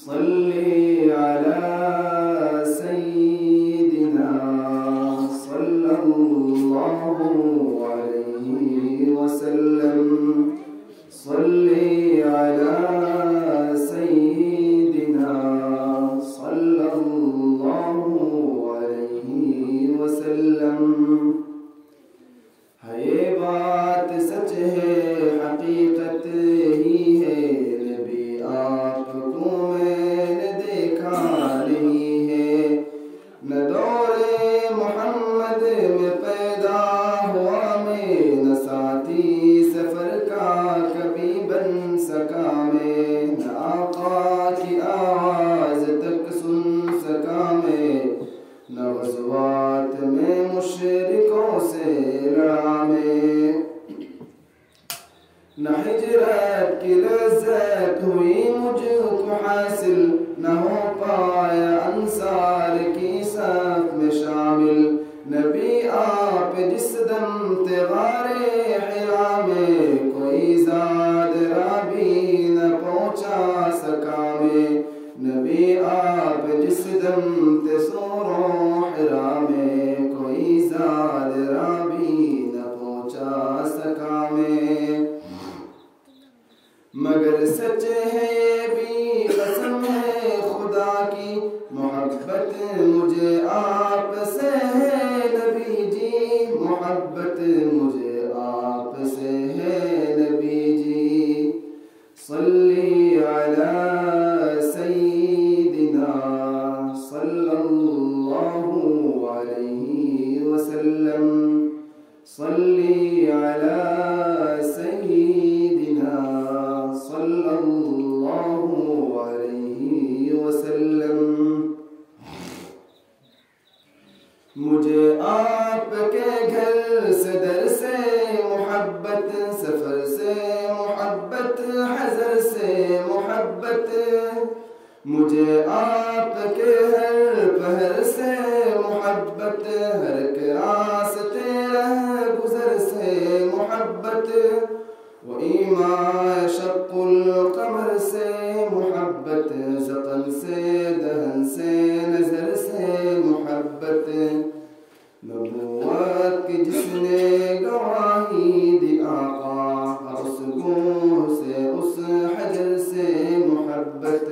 صلی علی سیدنا صلی اللہ علیہ وسلم صلی علی سیدنا صلی اللہ علیہ وسلم۔ ہے یہ بات سچ ہے حقیقت ہی ہے، نبی آپ کو میں نے دیکھا نہیں ہے، نہ دور محمد میں پیدا ہوا میں، نہ ساتھی سفر کا کبھی بن سکا میں، نہ آقا کی آواز تک سن سکا میں، نہ غزوات میں مشرکوں سے لڑا میں، نہ ہجرت کی لذت ہوئی مجھ کو حاصل، نہ ہو پایا انصار کی صف میں شامل، نبی آپ جس دم تھے غار حرا میں، کوئی زاد رابی نہ پہنچا سکا میں، نبی آپ جس دم تھے سور حرا میں، کوئی زاد رابی نہ پہنچا سکا میں، مگر سچ ہے یہ بھی قسم ہے خدا کی، محبت مجھے آپ سے ہے نبی جی، محبت مجھے آپ سے ہے نبی جی، صلی علی سیدنا صلی اللہ علیہ وسلم، صلی علی سیدنا صلی اللہ علیہ وسلم۔ مجھے آپ کے گھر سے در سے محبت، سفر سے محبت، حضر سے محبت، مجھے آپ کے ہر پہر سے محبت، ہر ایک راستے رہ گزر سے محبت، وَإِمَا شَقُّ الْقَمَرِ سے محبت، زقن سے دہن سے نظر سے محبت، نبوت کی جس نے گواہی دی آقا، اس گوہ سے اس حجر سے محبت،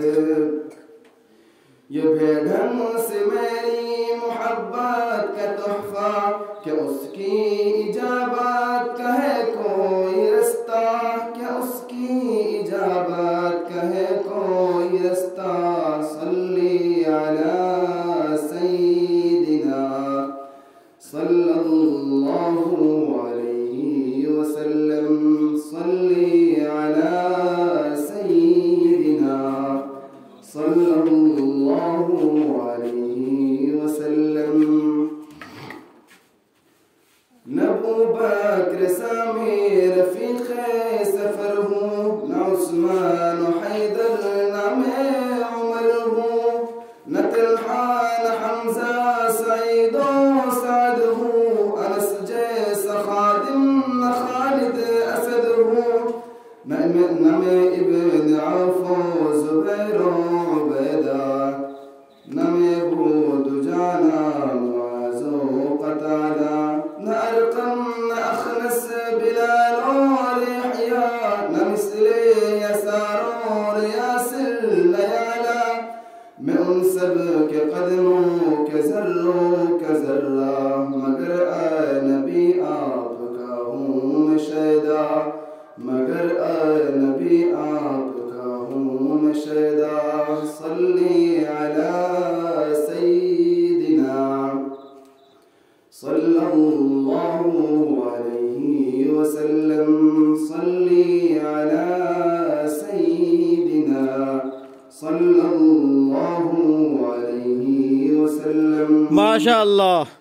یہ بھیڑھن سے میری محبت کا تحفہ، کہ اس کی اجابت کا ہے کوئی رستہ، کہ اس کی اجابت کا ہے کوئی رستہ، صلی علی سیدنا صلی اللہ علیہ وسلم، صلی علی سیدنا صلی اللہ علیہ وسلم۔ نہ ابو بکر سامی رفیق سفر ہوں، نہ عثمان و حیدر نہ میں عمر ہوں، نہ طلحہ نہ حمزہ سعید و سعد ہوں، انس جیسا خادم نہ خالد اسد ہوں، نہ میں ابن عوف و زبیر و عبیدہ، نہ میں ابو دجانہ معاذ و قتادہ، نہ ارقم نہ اخنس بلال اور یحییٰ، نہ مثل یسار اور یاسر لیالا، میں ان سب کے قدموں کے ذروں کا ذرہ، مگر اے نبی آپ کا ہوں میں شیدا، مگر اے نبی آپ کا ہوں میں شیدا، صلی علی سیدنا صلی اللہ علیہ وسلم، صلی علی سیدنا صلی اللہ علیہ وسلم۔ ماشاء اللہ۔